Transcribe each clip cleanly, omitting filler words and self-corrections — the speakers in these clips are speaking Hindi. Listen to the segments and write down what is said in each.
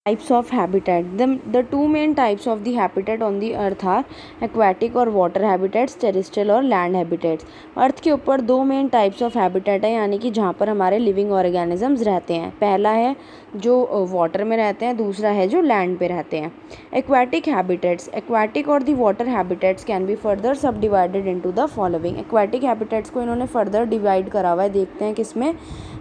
Types of habitat. The two main types of the habitat on the earth are aquatic और water habitats, terrestrial और land habitats. अर्थ के ऊपर दो मेन टाइप्स ऑफ हैबिटेट है, यानी कि जहाँ पर हमारे लिविंग ऑर्गेनिजम्स रहते हैं. पहला है जो वाटर में रहते हैं, दूसरा है जो लैंड पे रहते हैं. Aquatic habitats. Aquatic or the water habitats can be further subdivided into the following. Aquatic habitats को इन्होंने फर्दर डिवाइड करा हुआ है. देखते हैं किसमें.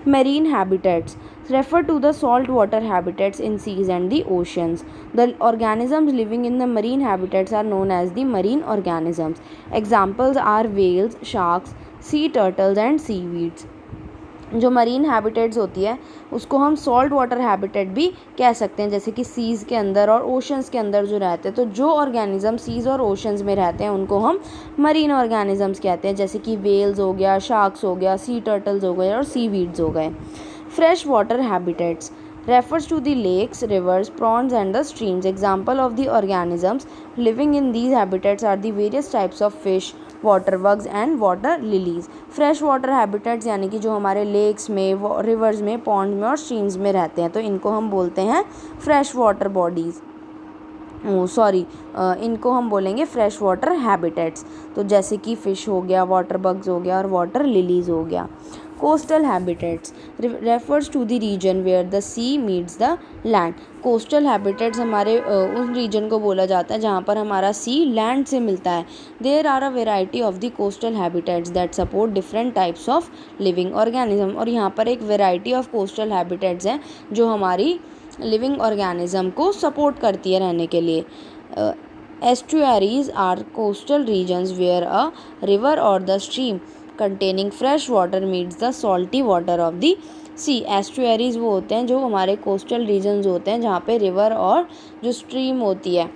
Marine habitats refer to the saltwater habitats in seas and the oceans. The organisms living in the marine habitats are known as the marine organisms. Examples are whales, sharks, sea turtles and seaweeds. जो मरीन हैबिटेट्स होती है उसको हम सॉल्ट वाटर हैबिटेट भी कह सकते हैं, जैसे कि सीज़ के अंदर और ओशंस के अंदर जो रहते हैं. तो जो ऑर्गेनिज्म सीज़ और ओशंस में रहते हैं उनको हम मरीन ऑर्गेनिजम्स कहते हैं, जैसे कि वेल्स हो गया, शार्क्स हो गया, सी टर्टल्स हो गए और सीवीड्स हो गए. Fresh water habitats refers to the lakes, rivers, ponds and the streams. Example of the organisms living in these habitats are the various types of fish, water bugs and water lilies. Fresh water habitats यानी कि जो हमारे lakes में, rivers में, ponds में और streams में रहते हैं, तो इनको हम बोलते हैं fresh water bodies. इनको हम बोलेंगे फ्रेश वाटर हैबिटेट्स. तो जैसे कि फ़िश हो गया, वाटर बग्स हो गया और वाटर लिलीज हो गया. Coastal habitats refers to the region where the sea meets the land. Coastal habitats हमारे उस रीजन को बोला जाता है जहाँ पर हमारा सी लैंड से मिलता है. There are a variety of the coastal habitats that support different types of living organism. और यहाँ पर एक वेराइटी ऑफ कोस्टल हैबिटेट्स हैं जो हमारी लिविंग ऑर्गेनिज्म को सपोर्ट करती है रहने के लिए. Estuaries are coastal regions where a river or the stream containing fresh water meets the salty water of the sea. Estuaries वो होते हैं जो हमारे कोस्टल रीजन्स होते हैं जहाँ पे रिवर और जो स्ट्रीम होती है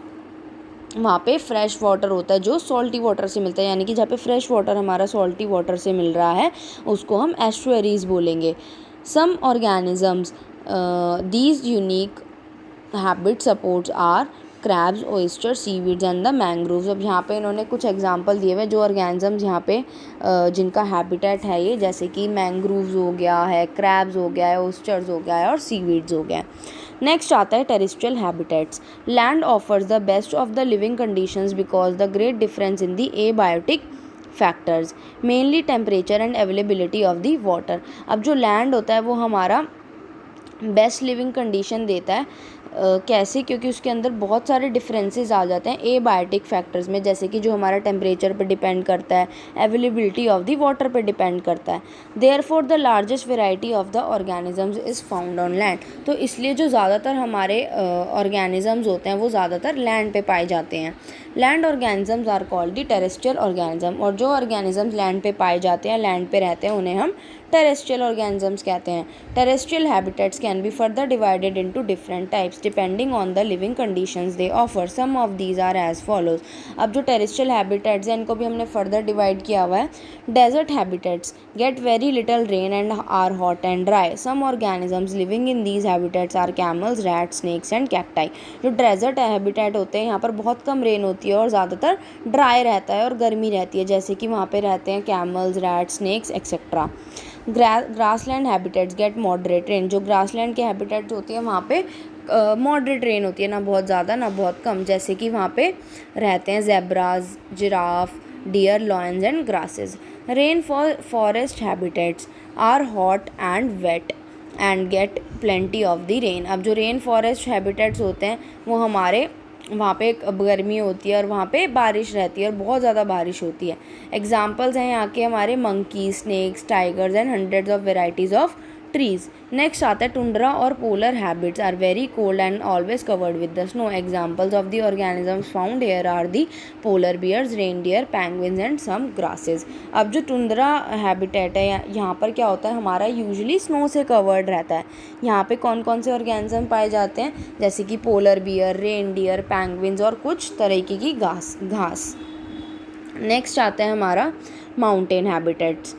वहाँ पे फ्रेश वाटर होता है जो सॉल्टी वाटर से मिलता है, यानी कि जहाँ पे फ्रेश वाटर हमारा सॉल्टी वाटर से मिल रहा है उसको हम एस्टुअरीज बोलेंगे. Some organisms these unique habit supports are crabs, oyster, seaweeds and the mangroves. अब यहाँ पे इन्होंने कुछ एग्जांपल दिए हुए जो ऑर्गेनिजम्स यहाँ पे जिनका हैबिटेट है ये, जैसे कि मैंग्रोव्स हो गया है, क्रैब्स हो गया है, ओइस्टर्स हो गया है और सीवीड्स हो गया है. नेक्स्ट आता है terrestrial habitats. Land offers the best of the living conditions because the great difference in the abiotic factors, mainly temperature and availability of the water. अब जो लैंड होता है वो हमारा बेस्ट लिविंग कंडीशन देता है. कैसे? क्योंकि उसके अंदर बहुत सारे डिफरेंसेस आ जाते हैं एबायोटिक फैक्टर्स में, जैसे कि जो हमारा टेम्परेचर पे डिपेंड करता है, अवेलेबिलिटी ऑफ द वाटर पे डिपेंड करता है. Therefore the largest variety of the organisms is found on land. तो इसलिए जो ज़्यादातर हमारे ऑर्गेनिजम्स होते हैं वो ज़्यादातर लैंड पे पाए जाते हैं. Land organisms are called the terrestrial organism. और जो ऑर्गेनिजम्स लैंड पे पाए जाते हैं, लैंड पे रहते हैं, उन्हें हम टेरेस्ट्रियल ऑर्गेनिजम्स कहते हैं. Terrestrial habitats can be further divided into different types depending on the living conditions they offer. Some of these are as follows. अब जो टेरेस्ट्रियल हैबिटेट्स हैं इनको भी हमने फर्दर डिवाइड किया हुआ है. Desert habitats get very little rain and are hot and dry. Some organisms living in these habitats are camels, rats, snakes and cacti. जो डेजर्ट हैबिटेट होते हैं यहाँ पर बहुत कम रेन होती है और ज़्यादातर ड्राई रहता है और गर्मी रहती है, जैसे कि वहाँ पे रहते हैं camels, rats, snakes etcetera. Grassland habitats get moderate rain. जो ग्रासलैंड के हैबिटेट्स होती है वहाँ पे मॉडरेट रेन होती है, ना बहुत ज़्यादा ना बहुत कम, जैसे कि वहाँ पे रहते हैं zebras, giraffe, deer, lions and grasses. Rain forest habitats are hot and wet and get plenty of the rain. अब जो रेन फॉरेस्ट हैबिटेट्स होते हैं वो हमारे वहाँ पे गर्मी होती है और वहाँ पे बारिश रहती है और बहुत ज़्यादा बारिश होती है. एग्जाम्पल्स हैं यहाँ के हमारे monkey, snakes, tigers and hundreds of varieties of trees. Next आता है टुंड्रा और polar habits are very cold and always covered with the snow. Examples of the organisms found here are the polar bears, reindeer, penguins and some grasses. अब जो टुंड्रा हैबिटेट है यहाँ पर क्या होता है, हमारा यूजुअली स्नो से कवर्ड रहता है. यहाँ पे कौन कौन से ऑर्गेनिज्म पाए जाते हैं, जैसे कि पोलर बियर, रेनडियर, पेंगुइन्स और कुछ तरीके की घास. नेक्स्ट आता है हमारा mountain habitats.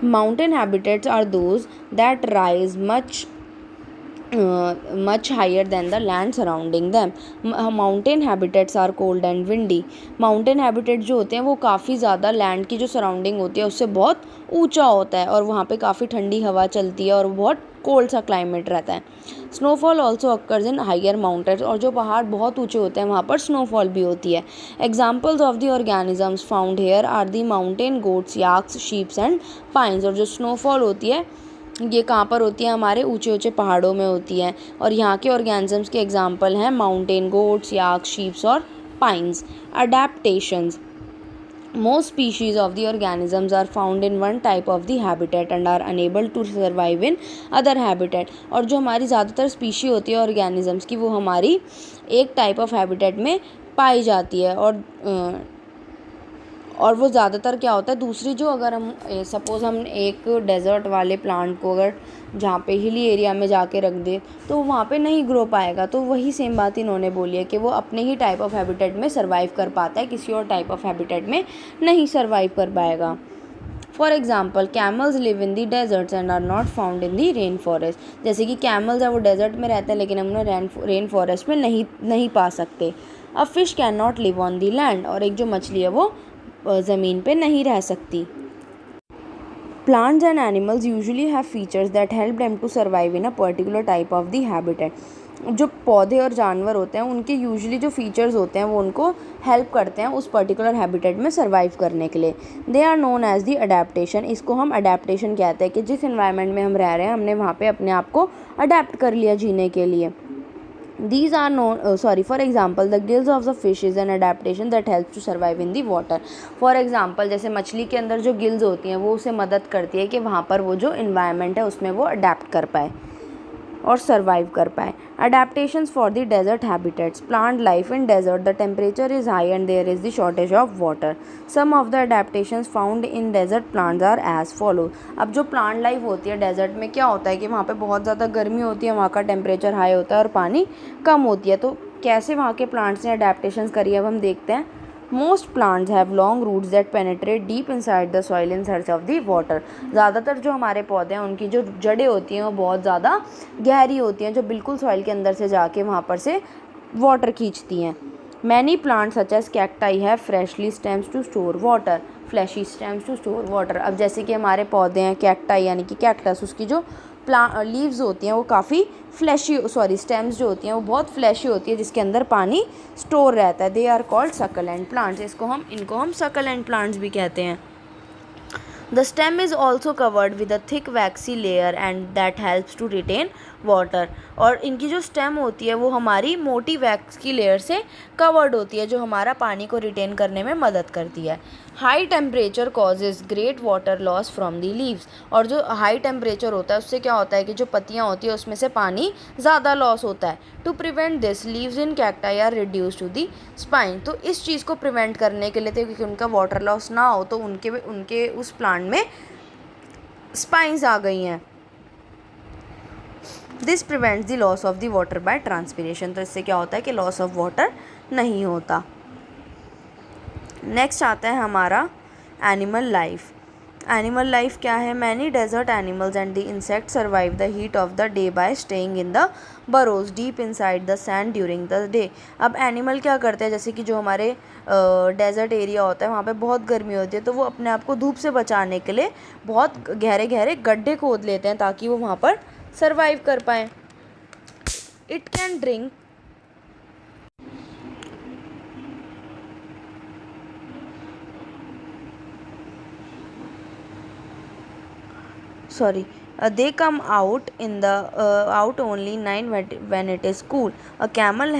Mountain habitats are those that rise much higher than the land surrounding them. Mountain habitats are cold and windy. Mountain habitats जो होते हैं वो काफ़ी ज़्यादा लैंड की जो सराउंडिंग होती है उससे बहुत ऊंचा होता है और वहाँ पे काफ़ी ठंडी हवा चलती है और बहुत कोल्ड सा क्लाइमेट रहता है। स्नोफॉल ऑल्सो अक्कर्स इन हाइयर माउंटेन्स, और जो पहाड़ बहुत ऊंचे होते हैं वहाँ पर स्नोफॉल भी होती है। Examples of the organisms found here are the mountain goats, yaks, sheeps and pines. और जो स्नोफॉल होती है ये कहाँ पर होती है, हमारे ऊंचे ऊंचे पहाड़ों में होती है। और यहाँ के ऑर्गेनिजम्स के एग्जाम्पल हैं माउंटेन गोट्स, याक्स, शीप्स और pines. Adaptations, most species of the organisms are found in one type of the habitat and are unable to survive in other habitat। और जो हमारी ज़्यादातर स्पीशी होती है ऑर्गेनिजम्स की वो हमारी एक टाइप ऑफ हैबिटेट में पाई जाती है। और वो ज़्यादातर क्या होता है, दूसरी जो अगर हम सपोज़ हम एक डेज़र्ट वाले प्लांट को अगर जहाँ पे हिली एरिया में जाके रख दे तो वहाँ पे नहीं ग्रो पाएगा। तो वही सेम बात इन्होंने बोली है कि वो अपने ही टाइप ऑफ हैबिटेट में सर्वाइव कर पाता है, किसी और टाइप ऑफ हैबिटेट में नहीं सर्वाइव कर पाएगा। For example camels live in the deserts and are not found in the rain forest. जैसे कि कैमल्स है वो डेजर्ट में रहते हैं लेकिन हम उन्हें रेन फॉरेस्ट में नहीं पा सकते। A fish can not live on the land, और एक जो मछली है वो ज़मीन पे नहीं रह सकती। Plants and animals usually have features that help them to survive in a particular type of the habitat। जो पौधे और जानवर होते हैं उनके यूजुअली जो फीचर्स होते हैं वो उनको हेल्प करते हैं उस पर्टिकुलर हैबिटेट में सर्वाइव करने के लिए। They are known as the adaptation. इसको हम अडेप्टेशन कहते हैं कि जिस एनवायरनमेंट में हम रह रहे हैं हमने वहाँ पे अपने आप को अडेप्ट कर लिया जीने के लिए। These are known, for example, the gills of the fish is an adaptation that helps to survive in the water। For example, जैसे मछली के अंदर जो गिल्स होती हैं वो उसे मदद करती है कि वहाँ पर वो जो इन्वायरमेंट है उसमें वो अडेप्ट कर पाए और सर्वाइव कर पाए। Adaptations for the desert habitats, plant life in desert, the temperature is high and there is the shortage of water. Some of the adaptations found in desert plants are as follow. अब जो प्लांट लाइफ होती है डेजर्ट में क्या होता है कि वहाँ पे बहुत ज़्यादा गर्मी होती है, वहाँ का टेम्परेचर हाई होता है और पानी कम होती है। तो कैसे वहाँ के प्लांट्स ने अडेप्टेशंस करी है अब हम देखते हैं। Most plants have long roots that penetrate deep inside the soil in search of the water. ज़्यादातर जो हमारे पौधे हैं उनकी जो जड़ें होती हैं वो बहुत ज़्यादा गहरी होती हैं, जो बिल्कुल सॉइल के अंदर से जाके वहाँ पर से वाटर खींचती हैं। Many plants such as cacti have freshly stems to store water, fleshy stems to store water. अब जैसे कि हमारे पौधे हैं कैक्टाई यानी कि कैक्टस, उसकी जो लीव्स होती हैं वो काफ़ी स्टेम्स जो होती हैं वो बहुत फ्लैशी होती है जिसके अंदर पानी स्टोर रहता है। They are called succulent plants. इनको हम सकलेंट प्लांट्स भी कहते हैं। The stem is also covered with a thick waxy layer and that helps to retain water। और इनकी जो स्टेम होती है वो हमारी मोटी वैक्स की लेयर से कवर्ड होती है जो हमारा पानी को रिटेन करने में मदद करती है। High temperature causes great water loss from the leaves. और जो हाई टेम्परेचर होता है उससे क्या होता है कि जो पत्तियाँ होती है उसमें से पानी ज़्यादा लॉस होता है। To prevent this leaves in cacti are reduce to the spine. तो इस चीज़ को प्रिवेंट करने के लिए क्योंकि उनका वाटर लॉस ना हो तो उनके उस प्लांट में स्पाइंस आ गई हैं। This prevents the loss of the water bye transpiration. तो इससे क्या होता है कि लॉस ऑफ वाटर नहीं होता। नेक्स्ट आता है हमारा एनिमल लाइफ। एनिमल लाइफ क्या है। Many desert animals and the insect survive the heat of the day by staying in the burrows deep inside the sand during the day. अब एनिमल क्या करते हैं, जैसे कि जो हमारे डेजर्ट एरिया होता है वहाँ पे बहुत गर्मी होती है तो वो अपने आप को धूप से बचाने के लिए बहुत गहरे गहरे गड्ढे खोद लेते हैं ताकि वो वहाँ पर सर्वाइव कर पाएँ। It can drink they come out in the out only night when it is cool। a camel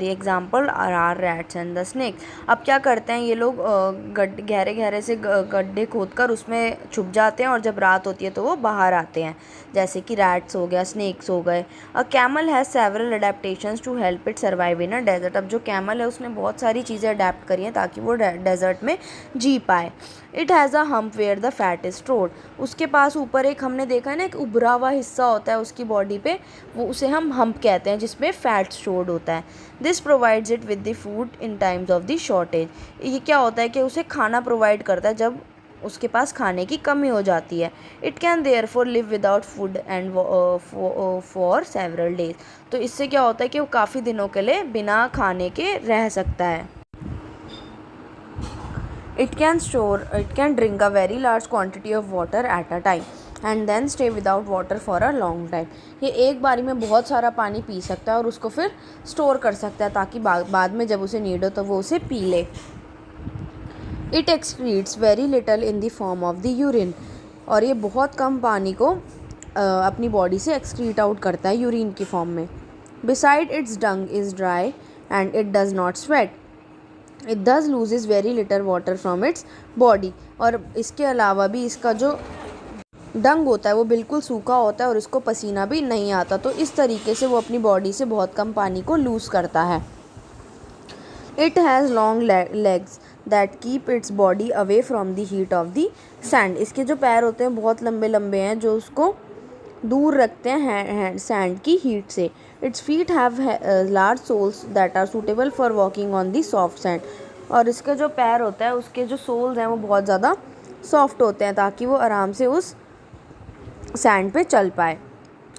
example are rats and the snake। अब क्या करते हैं ये लोग गहरे गहरे से गड्ढे खोदकर उसमें छुप जाते हैं और जब रात होती है तो वो बाहर आते हैं, जैसे कि रैट्स हो गया, स्नेक्स हो गए। A camel has several adaptations to help it survive in a desert. अब जो कैमल है उसने बहुत सारी चीज़ें अडेप्ट करी हैं ताकि वो डेजर्ट में जी पाए। It has a hump where the fat is stored. उसके पास ऊपर एक हमने देखा है ना एक उभरा हुआ हिस्सा होता है उसकी बॉडी पे, वो उसे हम हम्प कहते हैं जिसमें फैट स्टोर्ड होता है। This provides it with the food in times of the shortage. ये क्या होता है कि उसे खाना प्रोवाइड करता है जब उसके पास खाने की कमी हो जाती है। It can therefore live without food and for several days. तो इससे क्या होता है कि वो काफ़ी दिनों के लिए बिना खाने के रह सकता है। It can drink a very large quantity of water at a time। And then stay without water for a long time. ये एक बारी में बहुत सारा पानी पी सकता है और उसको फिर स्टोर कर सकता है ताकि बाद में जब उसे नीड हो तो वो उसे पी ले। It excretes very little in the form of the urine, और ये बहुत कम पानी को अपनी बॉडी से एक्सक्रीट आउट करता है यूरिन की फॉर्म में। Beside its dung is dry and it does not sweat, it thus loses very little water from its body. और इसके अलावा भी इसका जो डंग होता है वो बिल्कुल सूखा होता है और इसको पसीना भी नहीं आता, तो इस तरीके से वो अपनी बॉडी से बहुत कम पानी को लूज़ करता है। It has long legs that keep its body away from the heat of the sand, इसके जो पैर होते हैं बहुत लंबे लंबे हैं जो उसको दूर रखते हैं सैंड की हीट से। Its feet have large soles that are suitable for walking on the soft sand, और इसके जो पैर होता है उसके जो सोल्स हैं वो बहुत ज़्यादा सॉफ्ट होते हैं ताकि वो आराम से उस सैंड पे चल पाए।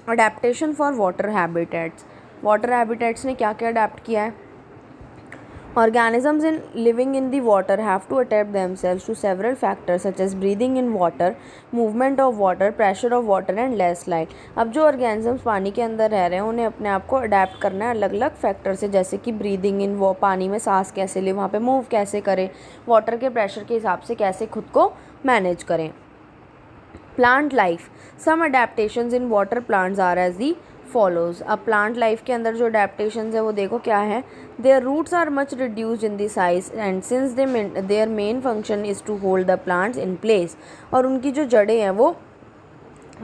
Adaptation for water habitats, water habitats ने क्या क्या अडेप्ट किया है? Organisms in living in the water have to adapt themselves to several factors such as breathing in water, movement of water, pressure of water and less light। अब जो organisms पानी के अंदर रह रहे हैं उन्हें अपने आप को अडेप्ट करना है अलग अलग फैक्टर से, जैसे कि ब्रीदिंग इन, वो पानी में सांस कैसे ले, वहाँ पे मूव कैसे करें, वाटर के प्रेशर के हिसाब से कैसे खुद को मैनेज करें। Plant life, some adaptations in water plants are as the follows. अब प्लांट लाइफ के अंदर जो अडेप्टेशंस है वो देखो क्या है। Their roots are much reduced in the size and since their main function is to hold the plants in place, और उनकी जो जड़ें हैं वो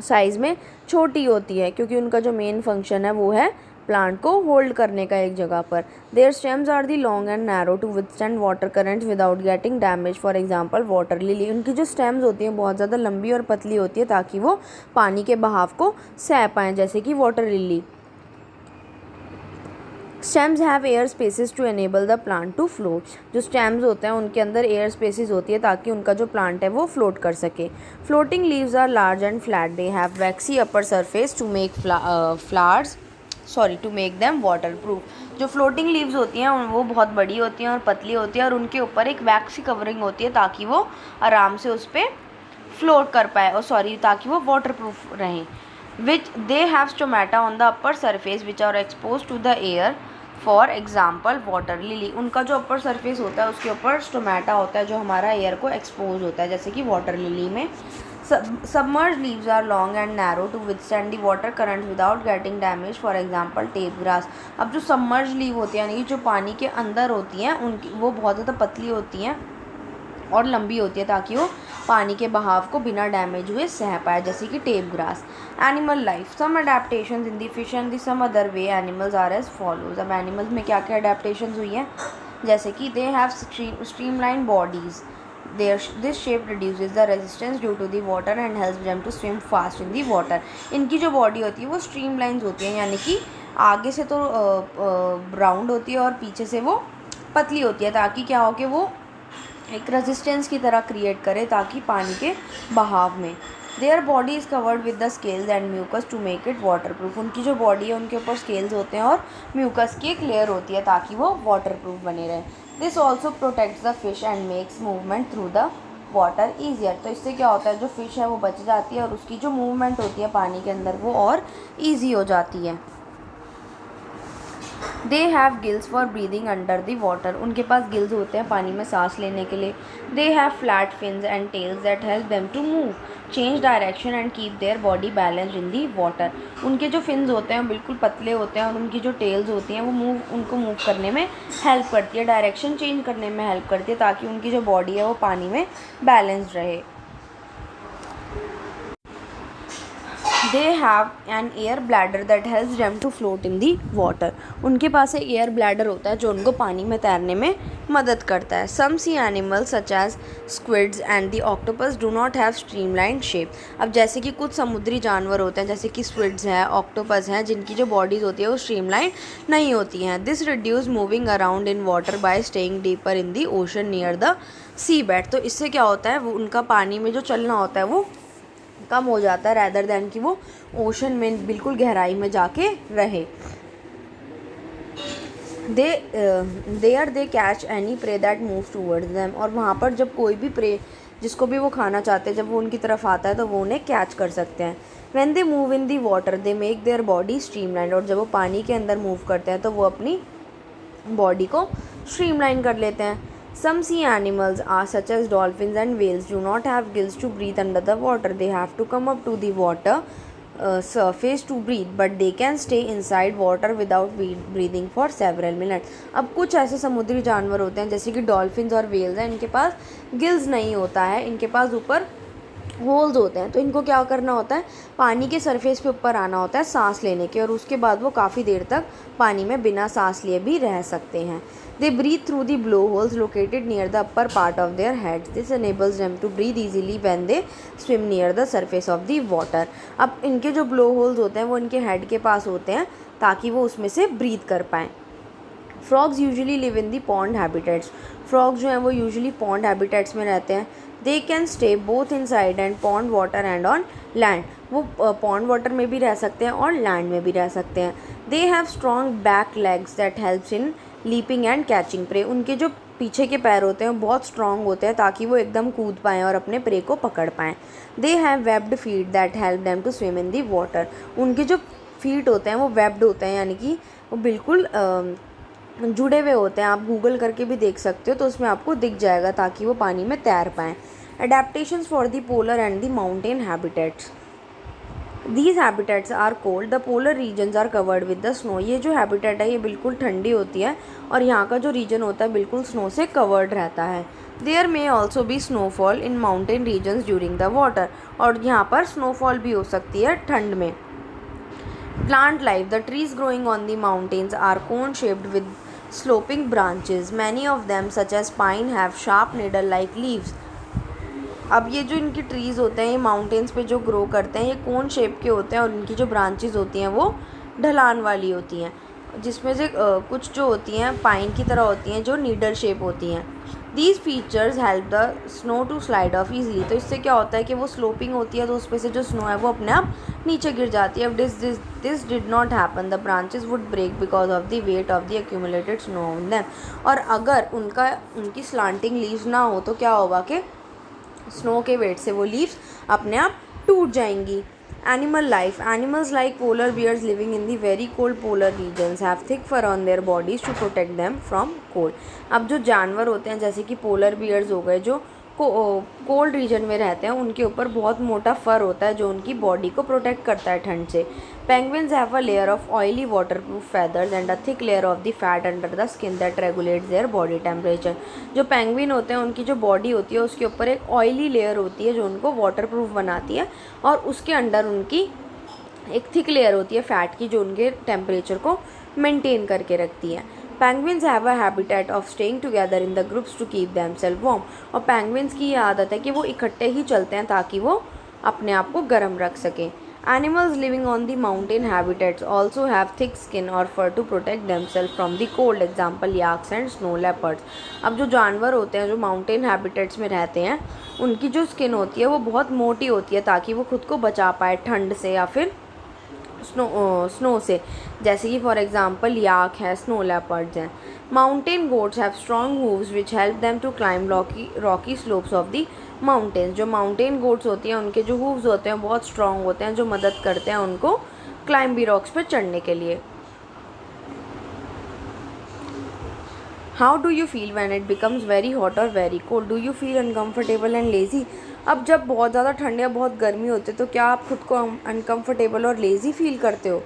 साइज़ में छोटी होती है क्योंकि उनका जो मेन फंक्शन है वो है प्लांट को होल्ड करने का एक जगह पर। Their stems are the long and narrow to withstand water currents without getting damage, for example water lily, उनकी जो स्टेम्स होती हैं बहुत ज़्यादा लंबी और पतली होती है ताकि वो पानी के बहाव को सह पाएँ, जैसे कि water lily. Stems have air spaces to enable the plant to float, जो स्टेम्स होते हैं उनके अंदर एयर स्पेसिस होती है ताकि उनका जो प्लांट है वो फ्लोट कर सके। Floating leaves are large and flat, they have waxy upper surface to make to make them waterproof. जो फ्लोटिंग लीव्स होती हैं वो बहुत बड़ी होती हैं और पतली होती हैं और उनके ऊपर एक वैक्सी कवरिंग होती है ताकि वो आराम से उस पर फ्लोट कर पाए, और ताकि वो वाटर प्रूफ रहें। Which they have stomata on the upper surface which are exposed to the air, for example water lily, उनका जो अपर सरफेस होता है उसके ऊपर स्टोमेटा होता है जो हमारा एयर को एक्सपोज होता है, जैसे कि वाटर लिली में। Submerge leaves are long and narrow to withstand the water current without getting damage, for example tape grass. अब जो सबमर्ज लीव होती है यानी कि जो पानी के अंदर होती हैं उनकी वो बहुत ज़्यादा पतली होती हैं और लंबी होती है ताकि वो पानी के बहाव को बिना डैमेज हुए सह पाए, जैसे कि tape grass. Animal life, some adaptations in the fish and the some other way animals are as follows. अब एनिमल्स में क्या क्या अडेप्टेशंस हुई हैं, जैसे कि they have streamline bodies, this shape reduces the resistance due to the water and helps them to swim fast in the water। इनकी जो बॉडी होती है वो स्ट्रीमलाइंस होती है यानी कि आगे से तो राउंड होती है और पीछे से वो पतली होती है ताकि क्या हो कि वो एक रेजिस्टेंस की तरह क्रिएट करे ताकि पानी के बहाव में। Their body is covered with the scales and mucus to make it waterproof, उनकी जो बॉडी है उनके ऊपर स्केल्स होते हैं और म्यूकस की एक लेयर होती है ताकि वो वाटर प्रूफ बने रहे। This also protects the fish and makes movement through the water easier, तो इससे क्या होता है जो फ़िश है वो बच जाती है और उसकी जो मूवमेंट होती है पानी के अंदर वो और ईजी हो जाती है। They have gills for breathing under the water, उनके पास गिल्स होते हैं पानी में सांस लेने के लिए। They have flat fins and tails that help them to move, change direction and keep their body balanced in the water, उनके जो फिन्स होते हैं बिल्कुल पतले होते हैं और उनकी जो टेल्स होती हैं वो उनको मूव करने में हेल्प करती है, डायरेक्शन चेंज करने में हेल्प करती है ताकि उनकी जो बॉडी है वो पानी में बैलेंस्ड रहे। They have an air bladder that helps them to float in the water, उनके पास एक एयर ब्लैडर होता है जो उनको पानी में तैरने में मदद करता है। Some sea animals such as squids and the octopus do not have streamline shape, अब जैसे कि कुछ समुद्री जानवर होते हैं जैसे कि स्क्विड्स हैं, ऑक्टोपस हैं, जिनकी जो बॉडीज़ होती है वो स्ट्रीमलाइन नहीं होती हैं। This reduce moving around in water by staying deeper in the ocean near the sea bed, तो इससे क्या होता है वो उनका पानी में जो चलना होता है वो कम हो जाता है रैदर दैन कि वो ओशन में बिल्कुल गहराई में जाके रहे। They catch any prey that move towards them, और वहाँ पर जब कोई भी प्रे जिसको भी वो खाना चाहते हैं जब वो उनकी तरफ आता है तो वो उन्हें कैच कर सकते हैं। When they move in the water they make their body streamline, और जब वो पानी के अंदर मूव करते हैं तो वो अपनी बॉडी को स्ट्रीमलाइन कर लेते हैं। Some sea animals are such as dolphins and whales do not have gills to breathe under the water, they have to come up to the water surface to breathe, but they can stay inside water without breathing for several minutes. अब कुछ ऐसे समुद्री जानवर होते हैं जैसे कि डॉल्फिन्स और व्हेल्स हैं, इनके पास गिल्स नहीं होता है, इनके पास ऊपर होल्स होते हैं, तो इनको क्या करना होता है, पानी के सरफेस पे ऊपर आना होता है सांस लेने के, और उसके बाद वो काफ़ी देर तक पानी में बिना सांस लिए भी रह सकते हैं। They breathe through the blow holes located near the upper part of their heads, this enables them to breathe easily when they swim near the surface of the water. अब इनके जो ब्लो होल्स होते हैं वो इनके हेड के पास होते हैं ताकि वो उसमें से ब्रीथ कर पाएँ। Frogs usually live in the pond habitats, frogs जो हैं वो यूजुअली पॉन्ड हैबिटेट्स में रहते हैं। They can stay both inside and pond water and on land, वो पॉन्ड वाटर में भी रह सकते हैं और लैंड में भी रह सकते हैं। They have strong back legs that helps in leaping and catching prey, उनके जो पीछे के पैर होते हैं वो बहुत स्ट्रॉन्ग होते हैं ताकि वो एकदम कूद पाएँ और अपने प्रे को पकड़ पाएँ। They have webbed feet that help them to swim in the water, उनके जो फीट होते हैं वो वेब्ड होते हैं, यानी कि वो बिल्कुल जुड़े हुए होते हैं। आप गूगल करके भी देख सकते हो तो उसमें आपको दिख जाएगा ताकि वो पानी में तैर पाएँ। Adaptations for the polar and the mountain habitats. These habitats are cold. The polar regions are covered with the snow. ये जो habitat है ये बिल्कुल ठंडी होती है और यहाँ का जो region होता है बिल्कुल snow से covered रहता है। There may also be snowfall in mountain regions during the water. और यहाँ पर snowfall भी हो सकती है ठंड में। Plant life. The trees growing on the mountains are cone shaped with sloping branches. Many of them such as pine have sharp needle-like leaves. अब ये जो इनकी ट्रीज़ होते हैं ये माउंटेन्स पे जो ग्रो करते हैं ये कोन शेप के होते हैं और इनकी जो ब्रांचेस होती हैं वो ढलान वाली होती हैं, जिसमें से कुछ जो होती हैं पाइन की तरह होती हैं जो नीडल शेप होती हैं। These features help the snow to slide off easily, तो इससे क्या होता है कि वो स्लोपिंग होती है तो उस पर से जो स्नो है वो अपने आप नीचे गिर जाती है। अब this did not happen, the branches would break because of the weight of the accumulated snow on them, और अगर उनकी स्लांटिंग लीव्स ना हो तो क्या होगा कि स्नो के वेट से वो लीव्स अपने आप टूट जाएंगी। Animal life. Animals like polar bears living in the very cold polar regions have thick fur on their bodies to protect them from cold. अब जो जानवर होते हैं जैसे कि पोलर बियर्स हो गए जो कोल्ड रीजन में रहते हैं उनके ऊपर बहुत मोटा फर होता है जो उनकी बॉडी को प्रोटेक्ट करता है ठंड से. Penguins have a layer of oily waterproof feathers and a thick layer of the fat under the skin that regulates their body temperature. जो पेंगुइन होते हैं उनकी जो बॉडी होती है उसके ऊपर एक ऑयली लेयर होती है जो उनको वाटरप्रूफ बनाती है और उसके अंडर उनकी एक थिक लेयर होती है फैट की जो उनके टेम्परेचर को मेंटेन करके रखती है. Penguins have a habitat of staying together in the groups to keep themselves warm. और penguins की ये आदत है कि वो इकट्ठे ही चलते हैं ताकि वो अपने आप को गर्म रख सकें. Animals living on the mountain habitats also have thick skin or fur to protect themselves from the cold. Example yaks and snow leopards. अब जो जानवर होते हैं जो माउंटेन हैबिटेट्स में रहते हैं उनकी जो स्किन होती है वो बहुत मोटी होती है ताकि वो खुद को बचा पाए ठंड से या फिर स्नो से, जैसे कि फॉर एग्जांपल याक है, स्नो लेपर्ड्स हैं. Mountain goats have strong hooves which help them to climb rocky slopes of the mountains. जो माउंटेन गोट्स होती हैं उनके जो हूव्स होते हैं बहुत स्ट्रॉन्ग होते हैं जो मदद करते हैं उनको क्लाइंबी रॉक्स पर चढ़ने के लिए. How do you feel when it becomes very hot or very cold? Do you feel uncomfortable and lazy? अब जब बहुत ज़्यादा ठंड या बहुत गर्मी होती है तो क्या आप खुद को अनकम्फर्टेबल और लेज़ी फील करते हो?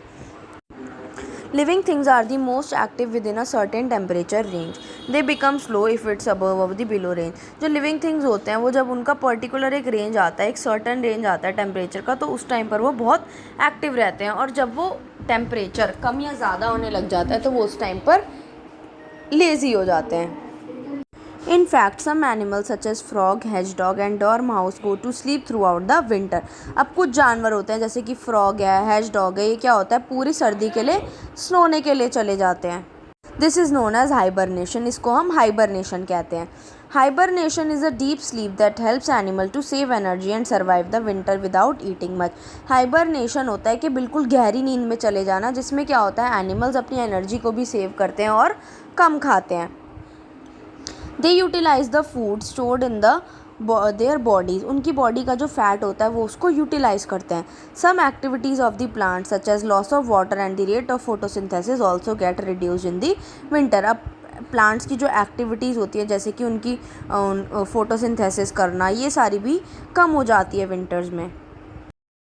Living things are the most active within a certain temperature range. They become slow if it's above of the below range. जो लिविंग थिंग्स होते हैं वो जब उनका पर्टिकुलर एक रेंज आता है, एक सर्टेन रेंज आता है टेम्परेचर का, तो उस टाइम पर वो बहुत एक्टिव रहते हैं और जब वो टेम्परेचर कम या ज़्यादा होने लग जाता है तो वो उस टाइम पर लेज़ी हो जाते हैं. In fact, some animals such as frog, hedgehog and dormouse go to sleep throughout the winter. अब कुछ जानवर होते हैं जैसे कि फ्रॉग है, hedgehog है, ये क्या होता है पूरी सर्दी के लिए सोने के लिए चले जाते हैं. This is known as hibernation. इसको हम hibernation कहते हैं. Hibernation is a deep sleep that helps animal to save energy and survive the winter without eating much. Hibernation होता है कि बिल्कुल गहरी नींद में चले जाना जिसमें क्या होता है एनिमल्स अपनी एनर्जी को भी सेव करते हैं और कम खाते हैं. They utilize the food stored in the their bodies, उनकी बॉडी का जो फैट होता है वो उसको यूटिलाइज करते हैं। Some activities of the plant such as loss of water and the rate of photosynthesis also get reduce in the winter. अब प्लांट्स की जो एक्टिविटीज़ होती है जैसे कि उनकी फोटोसिंथेसिस करना, ये सारी भी कम हो जाती है विंटर्स में।